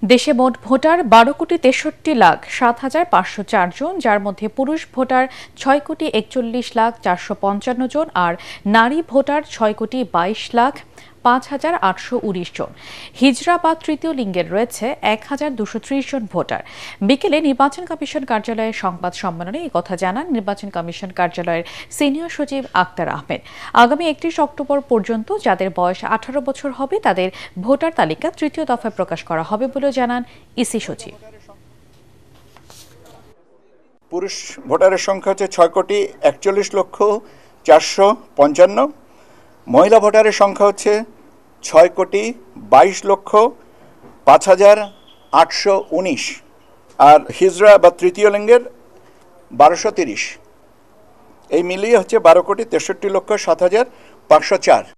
দেশে মোট ভোটার 12,63,07,504 জন, যার মধ্যে পুরুষ ভোটার 6,41,04,55 জন আর নারী ভোটার 6,22,05,819 জন। হিজড়া বা তৃতীয় লিঙ্গের রয়েছে 1,230 জন ভোটার। বিকেলে নির্বাচন কমিশন কার্যালয়ের সংবাদ সম্মেলনে এই কথা জানান নির্বাচন কমিশন কার্যালয়ের সিনিয়র সচিব আক্তার আহমেদ। আগামী 31 অক্টোবর পর্যন্ত যাদের বয়স 18 বছর হবে তাদের ভোটার তালিকা তৃতীয় দফায় প্রকাশ করা হবে বলে জানান ইসি সচিব। পুরুষ ভোটারের সংখ্যা হচ্ছে 6,41,455। মহিলা ভোটারের সংখ্যা হচ্ছে 6,22,05,819। আর হিজড়া বা তৃতীয় লিঙ্গের 1,230। এই মিলিয়ে হচ্ছে 12,63,07,504।